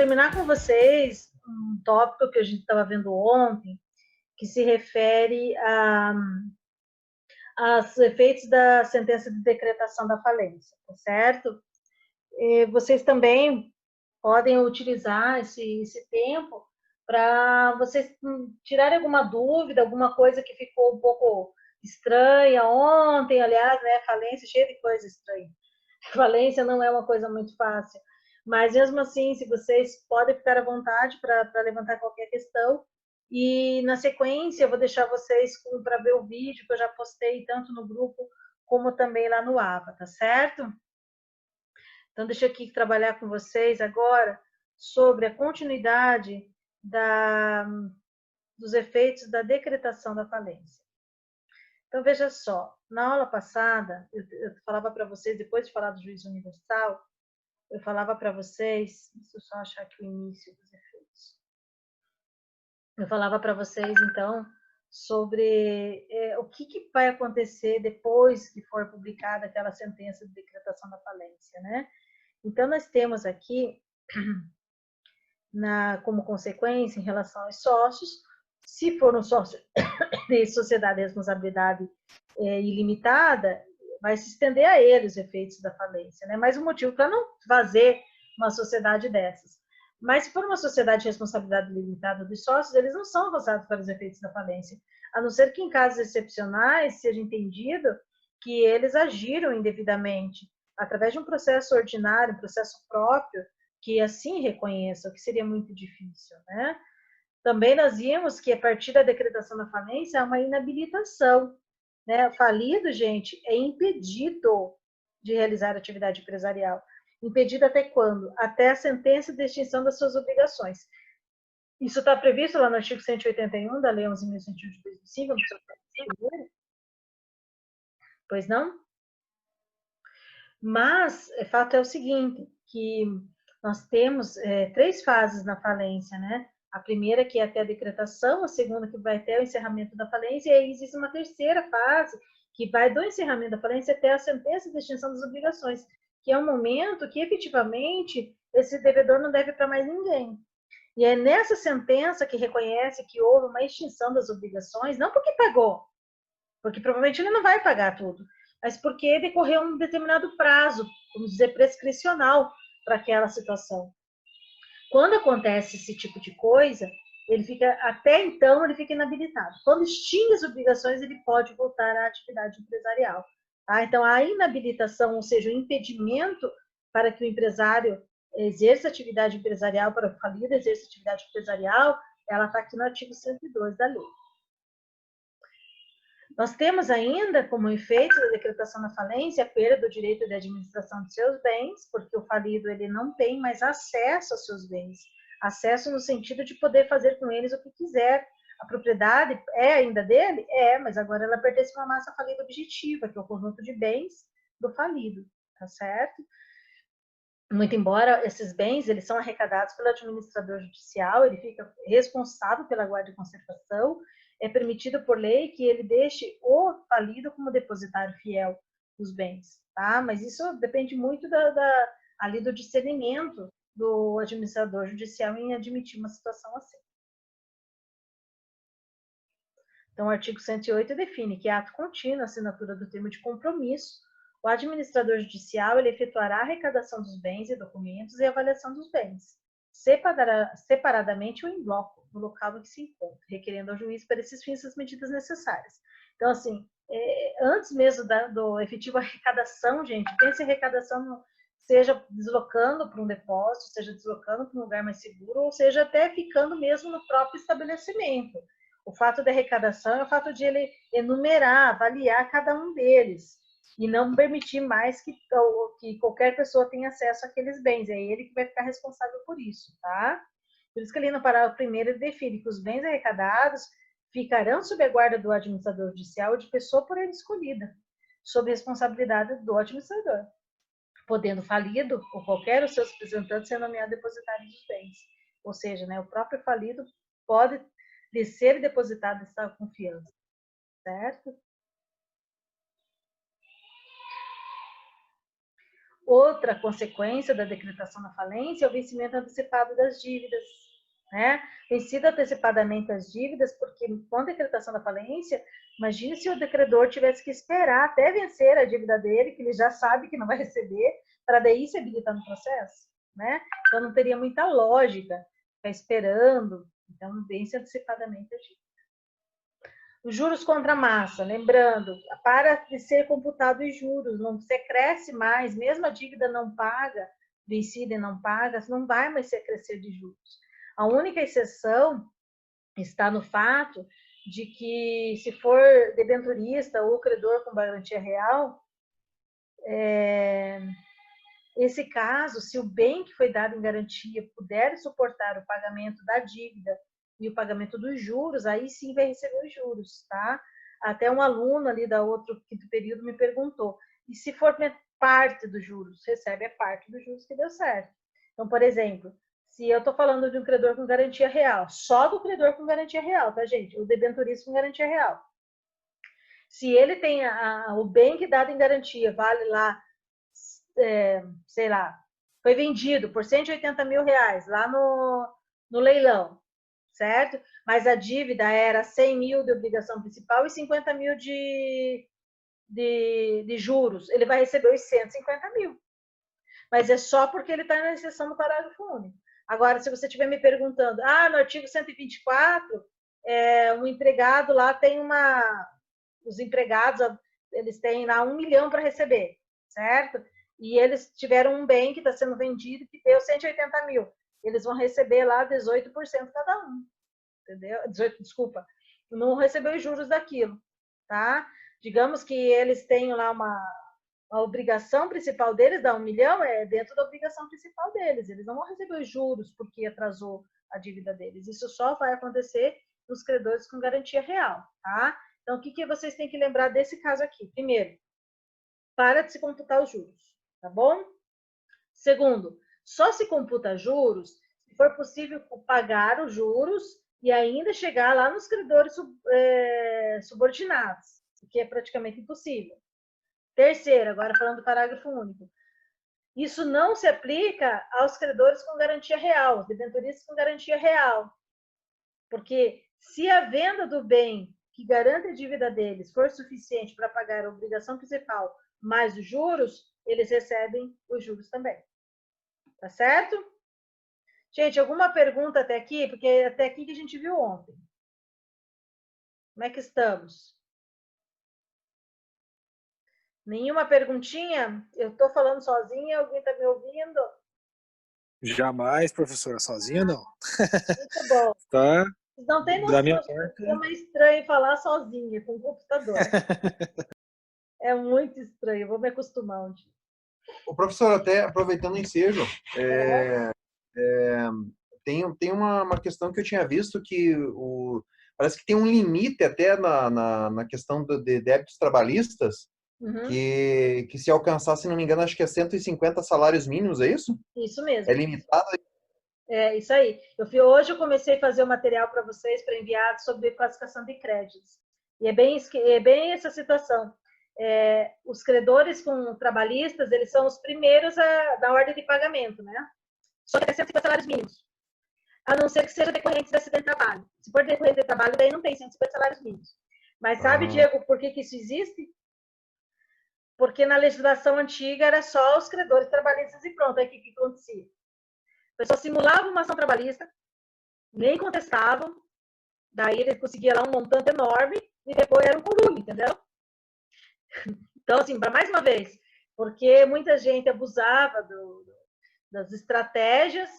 terminar com vocês um tópico que a gente estava vendo ontem, que se refere aos efeitos da sentença de decretação da falência, tá certo? E vocês também podem utilizar esse tempo para vocês tirarem alguma dúvida, alguma coisa que ficou um pouco estranha ontem, aliás, né, falência cheia de coisa estranha. Falência não é uma coisa muito fácil, mas mesmo assim, se vocês podem ficar à vontade para levantar qualquer questão, e na sequência eu vou deixar vocês para ver o vídeo que eu já postei tanto no grupo como também lá no AVA, tá certo? Então, deixa eu aqui trabalhar com vocês agora sobre a continuidade dos efeitos da decretação da falência. Então, veja só, na aula passada, eu falava para vocês, depois de falar do juízo universal, eu falava para vocês, deixa eu só achar aqui o início dos efeitos. Eu falava para vocês, então, sobre o que vai acontecer depois que for publicada aquela sentença de decretação da falência, né? Então, nós temos aqui, como consequência, em relação aos sócios, se for um sócio de sociedade de responsabilidade ilimitada, vai se estender a eles os efeitos da falência, né? Mais um motivo para não fazer uma sociedade dessas. Mas se for uma sociedade de responsabilidade limitada dos sócios, eles não são acusados pelos efeitos da falência, a não ser que em casos excepcionais seja entendido que eles agiram indevidamente, através de um processo ordinário, um processo próprio, que assim reconheça, o que seria muito difícil, né? Também nós vimos que a partir da decretação da falência há uma inabilitação, né? Falido, gente, é impedido de realizar atividade empresarial. Impedido até quando? Até a sentença de extinção das suas obrigações. Isso está previsto lá no artigo 181 da Lei 11.101 de 2005, no seu primeiro. Pois não? Mas o fato é o seguinte, que nós temos 3 fases na falência, né? A primeira que é até a decretação, a segunda que vai até o encerramento da falência, e aí existe uma terceira fase que vai do encerramento da falência até a sentença de extinção das obrigações, que é um momento que efetivamente esse devedor não deve para mais ninguém. E é nessa sentença que reconhece que houve uma extinção das obrigações, não porque pagou, porque provavelmente ele não vai pagar tudo, mas porque decorreu um determinado prazo, vamos dizer, prescricional para aquela situação. Quando acontece esse tipo de coisa, ele fica, até então, ele fica inabilitado. Quando extingue as obrigações, ele pode voltar à atividade empresarial. Tá? Então, a inabilitação, ou seja, o impedimento para que o empresário exerça atividade empresarial, para o falido exerça atividade empresarial, ela está aqui no artigo 102 da lei. Nós temos ainda, como efeito da decretação da falência, a perda do direito de administração de seus bens, porque o falido ele não tem mais acesso aos seus bens. Acesso no sentido de poder fazer com eles o que quiser. A propriedade é ainda dele? É, mas agora ela pertence a uma massa falida objetiva, que é o conjunto de bens do falido, tá certo? Muito embora esses bens eles são arrecadados pelo administrador judicial, ele fica responsável pela guarda e conservação, é permitido por lei que ele deixe o falido como depositário fiel dos bens, tá? Mas isso depende muito ali do discernimento do administrador judicial em admitir uma situação assim. Então, o artigo 108 define que ato contínuo, assinatura do termo de compromisso, o administrador judicial ele efetuará a arrecadação dos bens e documentos e avaliação dos bens, separadamente ou em bloco, no local em que se encontra, requerendo ao juiz para esses fins as medidas necessárias. Então, assim, antes mesmo do efetivo arrecadação, gente, pense arrecadação seja deslocando para um depósito, seja deslocando para um lugar mais seguro, ou seja até ficando mesmo no próprio estabelecimento. O fato da arrecadação é o fato de ele enumerar, avaliar cada um deles e não permitir mais que qualquer pessoa tenha acesso àqueles bens. É ele que vai ficar responsável por isso, tá? Por isso que ali no parágrafo primeiro ele define que os bens arrecadados ficarão sob a guarda do administrador judicial ou de pessoa por ele escolhida, sob responsabilidade do administrador, podendo falido ou qualquer dos seus representantes ser nomeado depositário dos bens. Ou seja, né, o próprio falido pode de ser depositado essa confiança, certo? Outra consequência da decretação da falência é o vencimento antecipado das dívidas, né? Vencido antecipadamente as dívidas, porque com a decretação da falência, imagine se o decredor tivesse que esperar até vencer a dívida dele, que ele já sabe que não vai receber, para daí se habilitar no processo, né? Então não teria muita lógica ficar esperando. Então vence antecipadamente a dívida. Os juros contra a massa, lembrando, para de ser computado os juros, não se cresce mais, mesmo a dívida não paga, vencida e não paga, não vai mais ser crescer de juros. A única exceção está no fato de que, se for debenturista ou credor com garantia real, esse caso, se o bem que foi dado em garantia puder suportar o pagamento da dívida e o pagamento dos juros, aí sim vai receber os juros, tá? Até um aluno ali da outro quinto período me perguntou, e se for parte dos juros? Recebe a parte dos juros que deu certo. Então, por exemplo, se eu estou falando de um credor com garantia real, só do credor com garantia real, tá, gente? O debenturista com garantia real. Se ele tem o bem que dado em garantia, vale lá, sei lá, foi vendido por 180 mil reais lá no leilão, certo? Mas a dívida era 100 mil de obrigação principal e 50 mil de juros. Ele vai receber os 150 mil. Mas é só porque ele está na exceção do parágrafo único. Agora, se você estiver me perguntando, no artigo 124, um empregado lá tem os empregados, eles têm lá 1 milhão para receber, certo? E eles tiveram um bem que está sendo vendido que deu 180 mil. Eles vão receber lá 18% cada um, entendeu? 18, desculpa, não recebeu os juros daquilo, tá? Digamos que eles tenham lá a obrigação principal deles, dá 1 milhão, é dentro da obrigação principal deles. Eles não vão receber os juros porque atrasou a dívida deles. Isso só vai acontecer nos credores com garantia real, tá? Então, o que vocês têm que lembrar desse caso aqui? Primeiro, para de se computar os juros, tá bom? Segundo, só se computa juros se for possível pagar os juros e ainda chegar lá nos credores subordinados, o que é praticamente impossível. Terceiro, agora falando do parágrafo único. Isso não se aplica aos credores com garantia real, os debenturistas com garantia real. Porque se a venda do bem que garante a dívida deles for suficiente para pagar a obrigação principal mais os juros, eles recebem os juros também. Tá certo? Gente, alguma pergunta até aqui? Porque até aqui que a gente viu ontem. Como é que estamos? Nenhuma perguntinha? Eu estou falando sozinha, alguém está me ouvindo? Jamais, professora, sozinha não. Muito bom. Tá. Não tem Da minha noção, parte. é mais estranho falar sozinha com o computador. É muito estranho, vou me acostumar um dia. O professor, até aproveitando o ensejo, tem uma questão que eu tinha visto que parece que tem um limite até na questão de débitos trabalhistas, que se alcançar, se não me engano, acho que é 150 salários mínimos, é isso? Isso mesmo. É limitado? É isso aí. Hoje eu comecei a fazer o material para vocês, para enviar sobre classificação de créditos. E é bem essa situação. Os credores com trabalhistas, eles são os primeiros da ordem de pagamento, né? Só que até 150 salários mínimos. A não ser que seja decorrente de acidente de trabalho. Se for decorrente de trabalho, daí não tem 150 salários mínimos. Mas sabe, Diego, por que isso existe? Porque na legislação antiga era só os credores trabalhistas e pronto. Aí o que acontecia? A pessoa simulava uma ação trabalhista, nem contestavam, daí ele conseguia lá um montante enorme e depois era um conluio, entendeu? Então, assim, para mais uma vez, porque muita gente abusava das estratégias,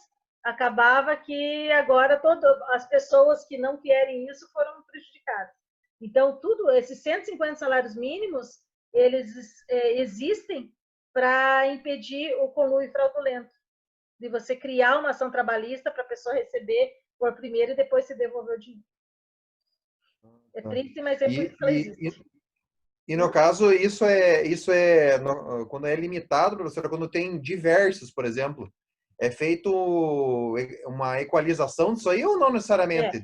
acabava que agora as pessoas que não querem isso foram prejudicadas. Então, esses 150 salários mínimos, eles existem para impedir o conluio fraudulento, de você criar uma ação trabalhista para a pessoa receber por primeiro e depois se devolver o dinheiro. É triste, mas é por isso que ela existe. E no caso, isso quando é limitado, professora, quando tem diversos, por exemplo, é feito uma equalização disso aí ou não necessariamente?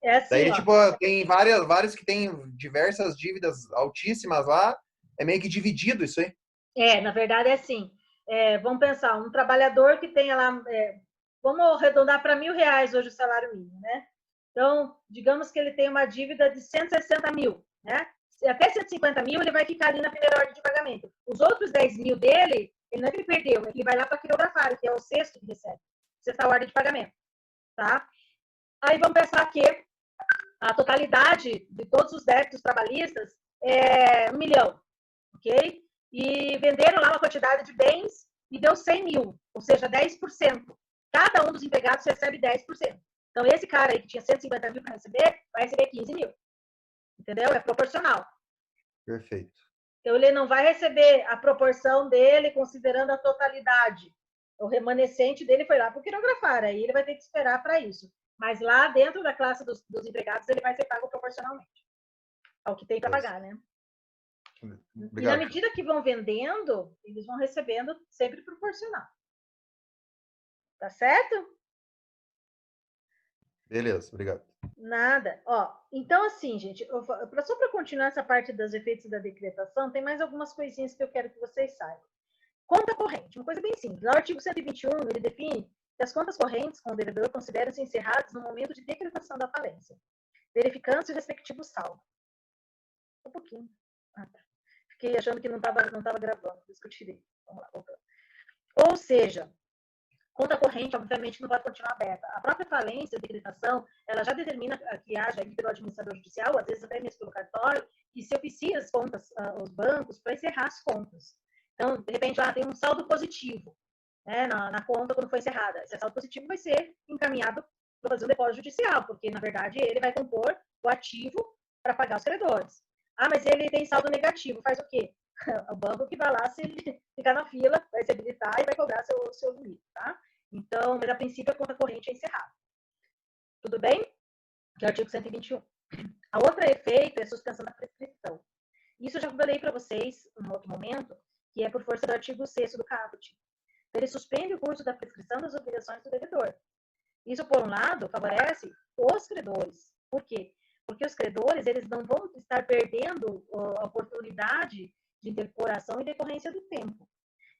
Assim, daí, tipo, tem vários que têm diversas dívidas altíssimas lá, é meio que dividido isso aí? Na verdade é assim. vamos pensar, um trabalhador que tenha lá, vamos arredondar para R$1.000 hoje o salário mínimo, né? Então, digamos que ele tem uma dívida de 160 mil, né? Até 150 mil ele vai ficar ali na primeira ordem de pagamento. Os outros 10 mil dele, ele não é que ele perdeu, é que ele vai lá para a quirografária, que é o sexto que recebe, sexta ordem de pagamento, tá? Aí vamos pensar que a totalidade de todos os débitos trabalhistas é 1 milhão, ok? E venderam lá uma quantidade de bens e deu 100 mil, ou seja, 10%. Cada um dos empregados recebe 10%. Então, esse cara aí que tinha 150 mil para receber, vai receber 15 mil. Entendeu? É proporcional. Perfeito. Então, ele não vai receber a proporção dele considerando a totalidade. O remanescente dele foi lá para o quirografar, aí ele vai ter que esperar para isso. Mas lá dentro da classe dos empregados, ele vai ser pago proporcionalmente ao que tem para pagar, né? Obrigado. E na medida que vão vendendo, eles vão recebendo sempre proporcional. Tá certo? Beleza, obrigado. Nada. Ó, então, assim, gente, só para continuar essa parte dos efeitos da decretação, tem mais algumas coisinhas que eu quero que vocês saibam. Conta corrente, uma coisa bem simples. O artigo 121, ele define que as contas correntes com o devedor consideram-se encerradas no momento de decretação da falência, verificando-se o respectivo saldo. Um pouquinho. Ah, tá. Fiquei achando que não estava gravando, por isso que eu tirei. Vamos lá, voltando. Ou seja, conta corrente, obviamente, não vai continuar aberta. A própria falência, a decretação, ela já determina que haja pelo administrador judicial, às vezes até mesmo pelo cartório, que se oficia as contas, os bancos, para encerrar as contas. Então, de repente, tem um saldo positivo, né, na conta quando foi encerrada. Esse saldo positivo vai ser encaminhado para fazer um depósito judicial, porque, na verdade, ele vai compor o ativo para pagar os credores. Ah, mas ele tem saldo negativo, faz o quê? O banco que vai lá, se ele ficar na fila, vai se habilitar e vai cobrar seu limite, tá? Então, mas a princípio a conta corrente é encerrada. Tudo bem? Que é o artigo 121. A outra efeito é a suspensão da prescrição. Isso eu já falei para vocês em outro momento, que é por força do artigo 6º do caput. Ele suspende o curso da prescrição das obrigações do devedor. Isso, por um lado, favorece os credores. Por quê? Porque os credores, eles não vão estar perdendo a oportunidade de interpolação em decorrência do tempo.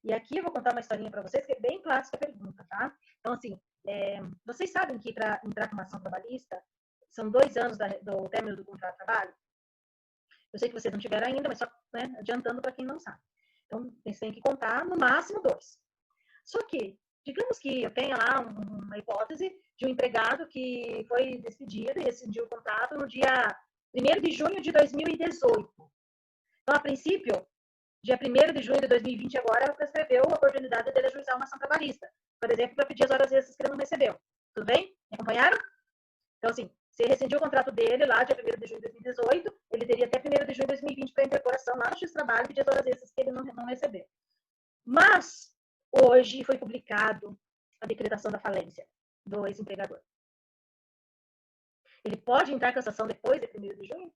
E aqui eu vou contar uma historinha para vocês, que é bem clássica a pergunta, tá? Então, assim, vocês sabem que para entrar com uma ação trabalhista, são 2 anos do término do contrato de trabalho? Eu sei que vocês não tiveram ainda, mas só, né, adiantando para quem não sabe. Então, vocês têm que contar no máximo 2. Só que, digamos que eu tenha lá uma hipótese de um empregado que foi despedido e rescindiu o contrato no dia 1º de junho de 2018. Então, a princípio, dia 1º de junho de 2020 agora, prescreveu a oportunidade dele ajuizar uma ação trabalhista. Por exemplo, para pedir as horas extras que ele não recebeu. Tudo bem? Me acompanharam? Então, assim, se ele rescindiu o contrato dele lá, dia 1º de junho de 2018, ele teria até 1º de junho de 2020 para interpolação lá no X-Trabalho e pedir as horas extras que ele não recebeu. Mas, hoje foi publicado a decretação da falência do ex-empregador. Ele pode entrar em cassação depois de 1º de junho?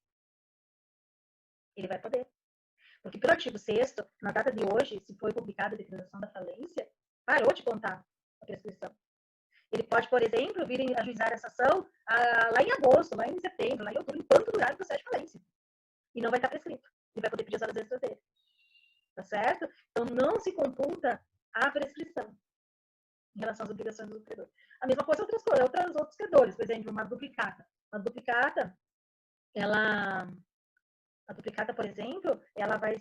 Ele vai poder. Porque pelo artigo 6º, na data de hoje, se foi publicada a declaração da falência, parou de contar a prescrição. Ele pode, por exemplo, vir ajuizar essa ação lá em agosto, lá em setembro, lá em outubro, enquanto durar o processo de falência. E não vai estar prescrito. Ele vai poder pedir as horas extras dele. Tá certo? Então, não se computa a prescrição em relação às obrigações do credor. A mesma coisa outros credores. Por exemplo, uma duplicata. Uma duplicata, a duplicata, por exemplo, ela vai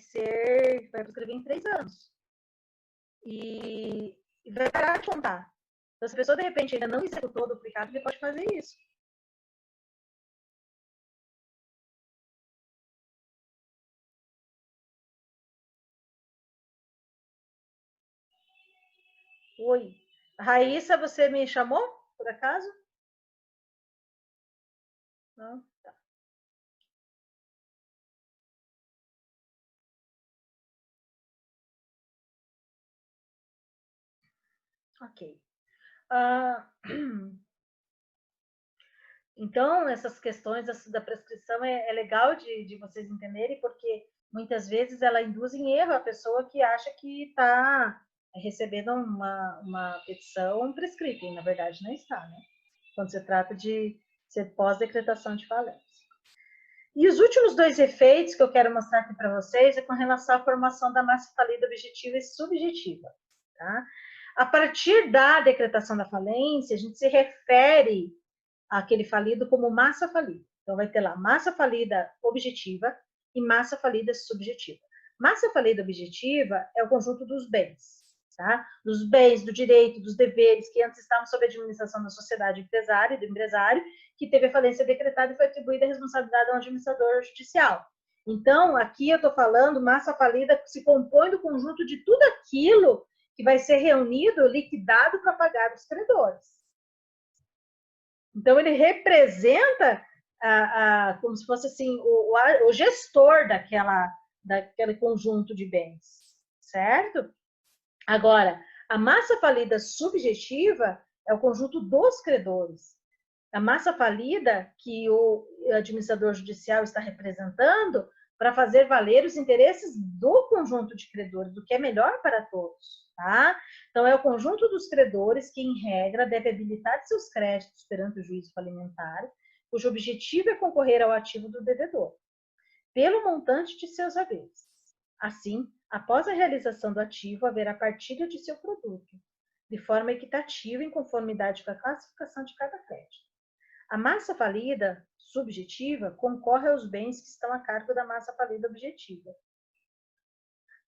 prescrever em 3 anos. E vai parar de contar. Então, se a pessoa, de repente, ainda não executou a duplicata, ele pode fazer isso. Oi. Raíssa, você me chamou, por acaso? Não? Tá. Ok. Então, essas questões da prescrição é legal de vocês entenderem, porque muitas vezes ela induz em erro a pessoa que acha que está recebendo uma petição prescrita, e na verdade não está, né? Quando se trata de ser pós-decretação de falência. E os últimos 2 efeitos que eu quero mostrar aqui para vocês é com relação à formação da massa falida objetiva e subjetiva. Tá? A partir da decretação da falência, a gente se refere àquele falido como massa falida. Então, vai ter lá massa falida objetiva e massa falida subjetiva. Massa falida objetiva é o conjunto dos bens, tá? Dos bens, do direito, dos deveres, que antes estavam sob a administração da sociedade empresária, do empresário, que teve a falência decretada e foi atribuída a responsabilidade ao administrador judicial. Então, aqui eu estou falando, massa falida se compõe do conjunto de tudo aquilo que vai ser reunido, liquidado para pagar os credores. Então, ele representa como se fosse assim, o gestor daquele conjunto de bens, certo? Agora, a massa falida subjetiva é o conjunto dos credores. A massa falida que o administrador judicial está representando para fazer valer os interesses do conjunto de credores, do que é melhor para todos, tá? Então, é o conjunto dos credores que, em regra, deve habilitar seus créditos perante o juízo falimentar, cujo objetivo é concorrer ao ativo do devedor, pelo montante de seus haveres. Assim, após a realização do ativo, haverá partilha de seu produto, de forma equitativa em conformidade com a classificação de cada crédito. A massa falida subjetiva concorre aos bens que estão a cargo da massa falida objetiva.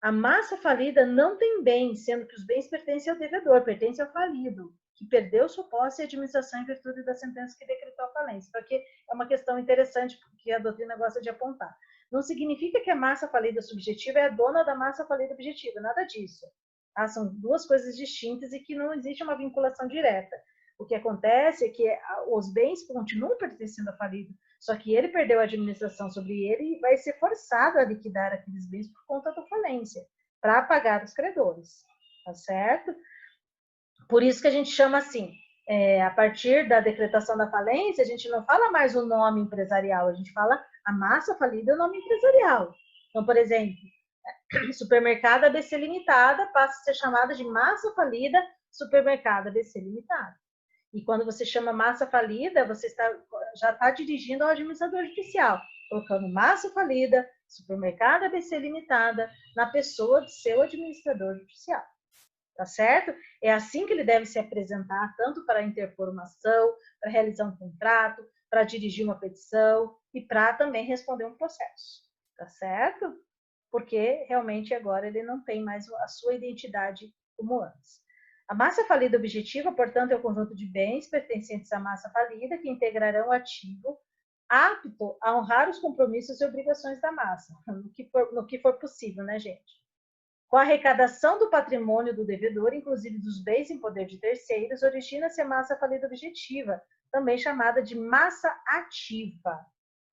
A massa falida não tem bens, sendo que os bens pertencem ao devedor, pertencem ao falido, que perdeu sua posse e administração em virtude da sentença que decretou a falência. Porque é uma questão interessante que a doutrina gosta de apontar. Não significa que a massa falida subjetiva é a dona da massa falida objetiva, nada disso. Tá? São duas coisas distintas e que não existe uma vinculação direta. O que acontece é que os bens continuam pertencendo ao falido, só que ele perdeu a administração sobre ele e vai ser forçado a liquidar aqueles bens por conta da falência, para pagar os credores, tá certo? Por isso que a gente chama assim, a partir da decretação da falência, a gente não fala mais o nome empresarial, a gente fala a massa falida é o nome empresarial. Então, por exemplo, supermercado ABC Limitada passa a ser chamada de massa falida supermercado ABC Limitada. E quando você chama massa falida, você já está dirigindo ao administrador judicial, colocando massa falida, supermercado ABC Limitada, na pessoa do seu administrador judicial. Tá certo? É assim que ele deve se apresentar, tanto para interpor uma ação, para realizar um contrato, para dirigir uma petição e para também responder um processo. Tá certo? Porque realmente agora ele não tem mais a sua identidade como antes. A massa falida objetiva, portanto, é o conjunto de bens pertencentes à massa falida que integrarão o ativo apto a honrar os compromissos e obrigações da massa, no que for possível, né, gente? Com a arrecadação do patrimônio do devedor, inclusive dos bens em poder de terceiros, origina-se a massa falida objetiva, também chamada de massa ativa.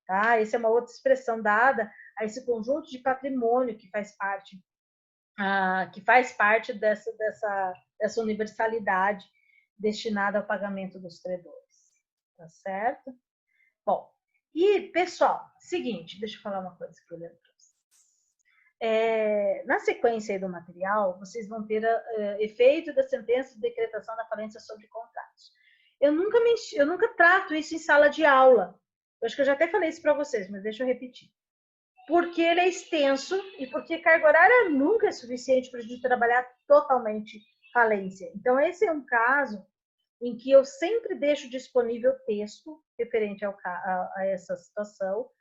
Tá? Essa é uma outra expressão dada a esse conjunto de patrimônio que faz parte dessa universalidade destinada ao pagamento dos credores. Tá certo? Bom, e, pessoal, seguinte, deixa eu falar uma coisa que eu lembro para vocês. Na sequência aí do material, vocês vão ter efeito da sentença de decretação da falência sobre contratos. Eu nunca trato isso em sala de aula. Eu acho que eu já até falei isso para vocês, mas deixa eu repetir. Porque ele é extenso e porque carga horária nunca é suficiente para a gente trabalhar totalmente falência. Então, esse é um caso em que eu sempre deixo disponível texto referente a essa situação,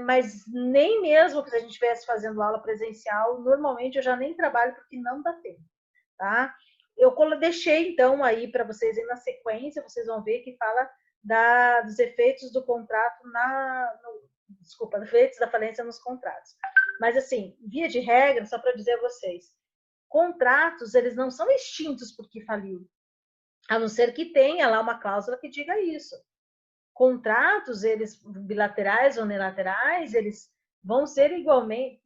mas nem mesmo que a gente estivesse fazendo aula presencial, normalmente eu já nem trabalho porque não dá tempo, tá? Eu deixei, então, aí para vocês na sequência, vocês vão ver que fala dos efeitos do contrato efeitos da falência nos contratos. Mas, assim, via de regra, só para dizer a vocês, contratos, eles não são extintos porque faliu, a não ser que tenha lá uma cláusula que diga isso. Contratos, eles bilaterais ou unilaterais, eles vão ser igualmente,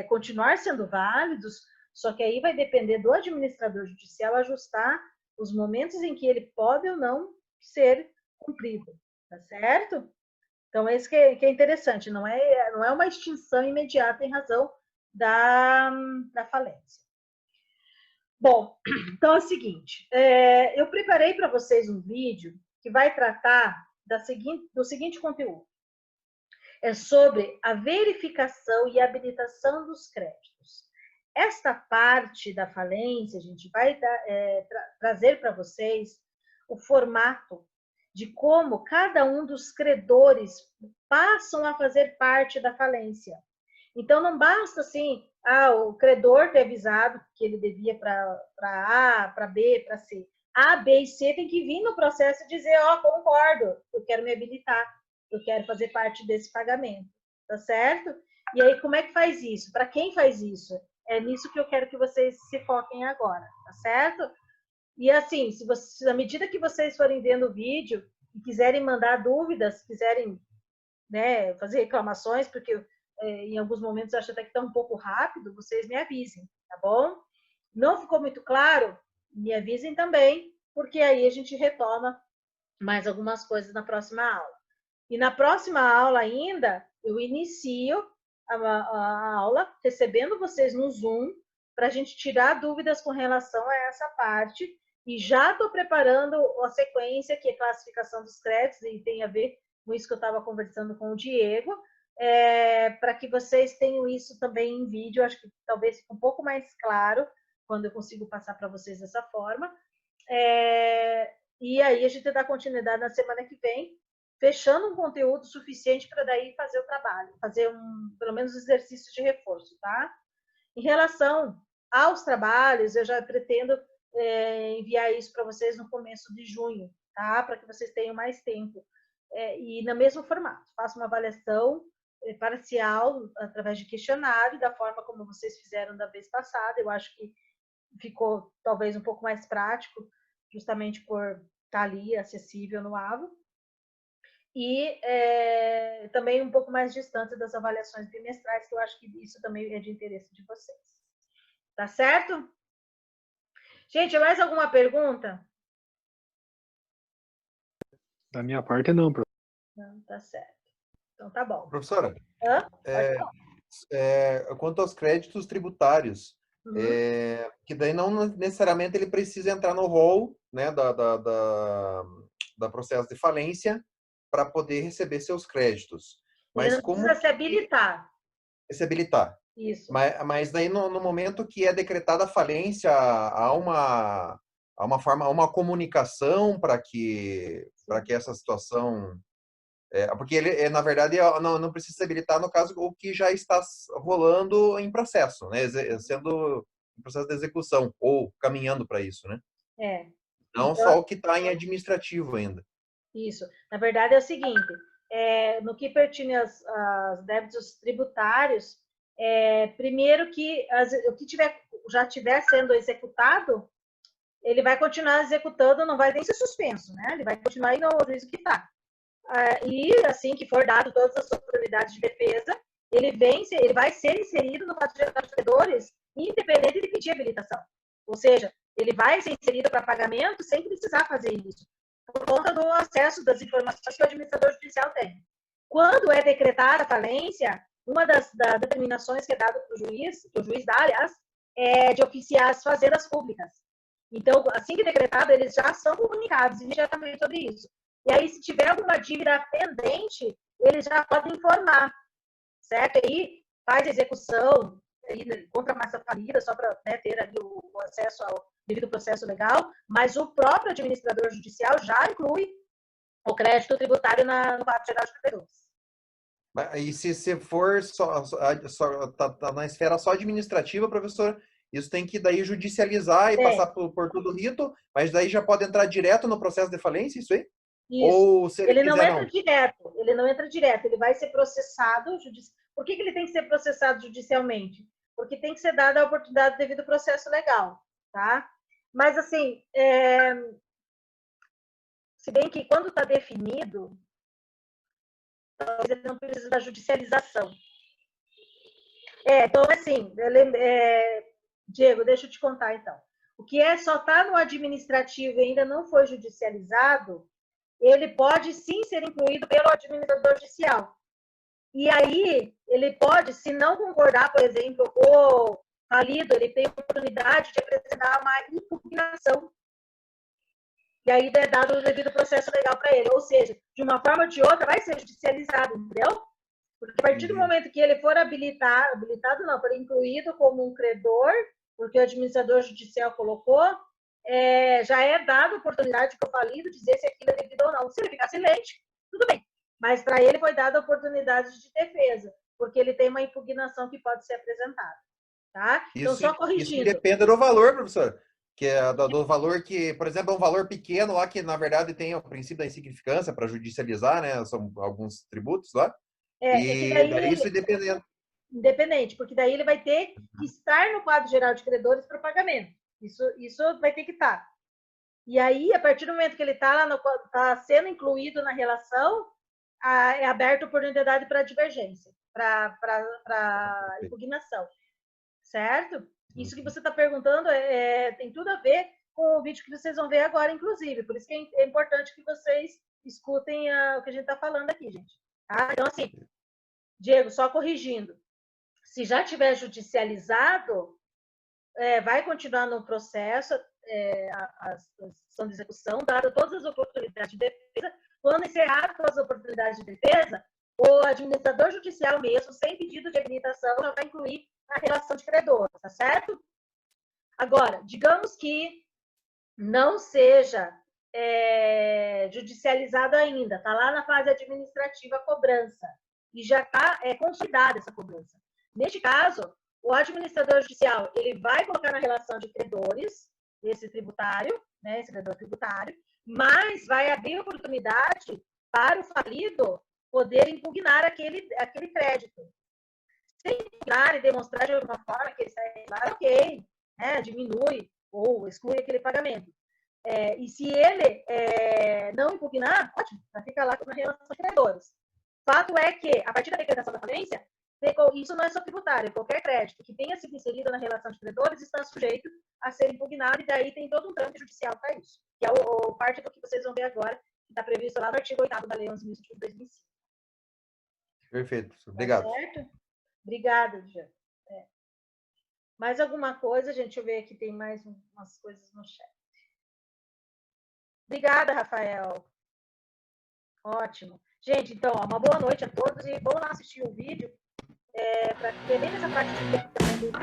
continuar sendo válidos, só que aí vai depender do administrador judicial ajustar os momentos em que ele pode ou não ser cumprido, tá certo? Então, esse que é interessante, não é uma extinção imediata em razão da falência. Bom, então é o seguinte, eu preparei para vocês um vídeo que vai tratar do seguinte conteúdo. É sobre a verificação e habilitação dos créditos. Esta parte da falência, a gente vai trazer para vocês o formato de como cada um dos credores passam a fazer parte da falência. Então, não basta assim, o credor ter avisado que ele devia para A, para B, para C. A, B e C tem que vir no processo e dizer, concordo, eu quero me habilitar, eu quero fazer parte desse pagamento, tá certo? E aí, como é que faz isso? Para quem faz isso? É nisso que eu quero que vocês se foquem agora, tá certo? E assim, se à medida que vocês forem vendo o vídeo e quiserem mandar dúvidas, quiserem, né, fazer reclamações, porque em alguns momentos eu acho até que está um pouco rápido, vocês me avisem, tá bom? Não ficou muito claro? Me avisem também, porque aí a gente retoma mais algumas coisas na próxima aula. E na próxima aula ainda, eu inicio a aula recebendo vocês no Zoom para a gente tirar dúvidas com relação a essa parte. E já estou preparando a sequência, que é classificação dos créditos, e tem a ver com isso que eu estava conversando com o Diego, para que vocês tenham isso também em vídeo. Acho que talvez fique um pouco mais claro quando eu consigo passar para vocês dessa forma. E aí a gente dá continuidade na semana que vem, fechando um conteúdo suficiente para daí fazer o trabalho, fazer pelo menos exercício de reforço, tá? Em relação aos trabalhos, eu já pretendo enviar isso para vocês no começo de junho, tá? Para que vocês tenham mais tempo. E no mesmo formato, faço uma avaliação parcial através de questionário, da forma como vocês fizeram da vez passada. Eu acho que ficou talvez um pouco mais prático, justamente por estar ali acessível no AVO. E também um pouco mais distante das avaliações bimestrais, que eu acho que isso também é de interesse de vocês. Tá certo? Gente, mais alguma pergunta? Da minha parte, não, professor. Não, tá certo. Então tá bom. Professora, Hã? quanto aos créditos tributários, que daí não necessariamente ele precisa entrar no rol, né, da processo de falência para poder receber seus créditos. Mas ele não como precisa se habilitar. se habilitar? Isso. Mas daí no momento que é decretada a falência, há uma comunicação para que essa situação... porque ele, na verdade, não precisa se habilitar no caso o que já está rolando em processo, né? Sendo em processo de execução, ou caminhando para isso, né? Não Então, só o que está em administrativo ainda. Isso. Na verdade, é o seguinte, no que pertine aos débitos tributários, primeiro que o que já estiver sendo executado, ele vai continuar executando, não vai nem ser suspenso, né? Ele vai continuar indo ao juízo que está. E assim que for dado todas as oportunidades de defesa, ele vai ser inserido no quadro geral de credores, independente de pedir habilitação. Ou seja, ele vai ser inserido para pagamento sem precisar fazer isso, por conta do acesso das informações que o administrador judicial tem. Quando é decretada a falência, uma das determinações que é dada para o juiz, que o juiz dá, aliás, é de oficiar as fazendas públicas. Então, assim que decretado, eles já são comunicados imediatamente sobre isso. E aí, se tiver alguma dívida pendente, eles já podem informar, certo? Aí faz a execução, compra massa falida, só para ter ali o acesso ao devido processo legal, mas o próprio administrador judicial já inclui o crédito tributário no quadro geral de credores. E se for tá na esfera só administrativa, professor, isso tem que daí judicializar e passar por todo o rito, mas daí já pode entrar direto no processo de falência, isso aí? Isso. Ou se ele não entra direto, ele não entra direto, ele vai ser processado. Por que ele tem que ser processado judicialmente? Porque tem que ser dada a oportunidade devido ao processo legal, tá? Mas assim, se bem que quando está definido, talvez ele não precisa da judicialização. Então assim, Diego, deixa eu te contar então. O que só está no administrativo e ainda não foi judicializado, ele pode sim ser incluído pelo administrador judicial. E aí, ele pode, se não concordar, por exemplo, o falido, ele tem a oportunidade de apresentar uma impugnação. E aí é dado o devido processo legal para ele. Ou seja, de uma forma ou de outra, vai ser judicializado, entendeu? Porque a partir do momento que ele for habilitado não, for incluído como um credor, porque o administrador judicial colocou, já é dada a oportunidade para o falido dizer se aquilo é devido ou não. Se ele ficar silente, tudo bem. Mas para ele foi dada a oportunidade de defesa, porque ele tem uma impugnação que pode ser apresentada. Tá? Então, só corrigindo. Isso depende do valor, professor. Que é do valor que, por exemplo, é um valor pequeno lá que, na verdade, tem o princípio da insignificância para judicializar, né? São alguns tributos lá. E daí isso é independente, porque daí ele vai ter que estar no quadro geral de credores para pagamento. Isso vai ter que estar. E aí, a partir do momento que ele está sendo incluído na relação, é aberta a oportunidade para divergência, para impugnação. Certo? Isso que você está perguntando tem tudo a ver com o vídeo que vocês vão ver agora, inclusive. Por isso que é importante que vocês escutem o que a gente está falando aqui, gente. Tá? Então, assim, Diego, só corrigindo. Se já tiver judicializado, vai continuar no processo a ação de execução, dada todas as oportunidades de defesa. Quando encerrar todas as oportunidades de defesa, o administrador judicial mesmo, sem pedido de habilitação, já vai incluir a relação de credores, tá certo? Agora, digamos que não seja judicializado ainda, está lá na fase administrativa a cobrança, e já está consolidada essa cobrança. Neste caso, o administrador judicial ele vai colocar na relação de credores esse tributário, né, esse credor tributário, mas vai abrir oportunidade para o falido poder impugnar aquele crédito. Se impugnar e demonstrar de alguma forma que ele está irregular, ok, né, diminui ou exclui aquele pagamento. E se ele não impugnar, ótimo, vai ficar lá na relação de credores. Fato é que, a partir da decretação da falência, isso não é só tributário, qualquer crédito que tenha sido inserido na relação de credores está sujeito a ser impugnado, e daí tem todo um trâmite judicial para isso, que é parte do que vocês vão ver agora, que está previsto lá no artigo 8º da Lei 11.021 de 2005. Perfeito, obrigado. Tá certo? Obrigada, Jean. Mais alguma coisa, gente? Deixa eu ver aqui, tem mais umas coisas no chat. Obrigada, Rafael. Ótimo. Gente, então, uma boa noite a todos e vamos lá assistir o vídeo para ver nessa parte de... Tá?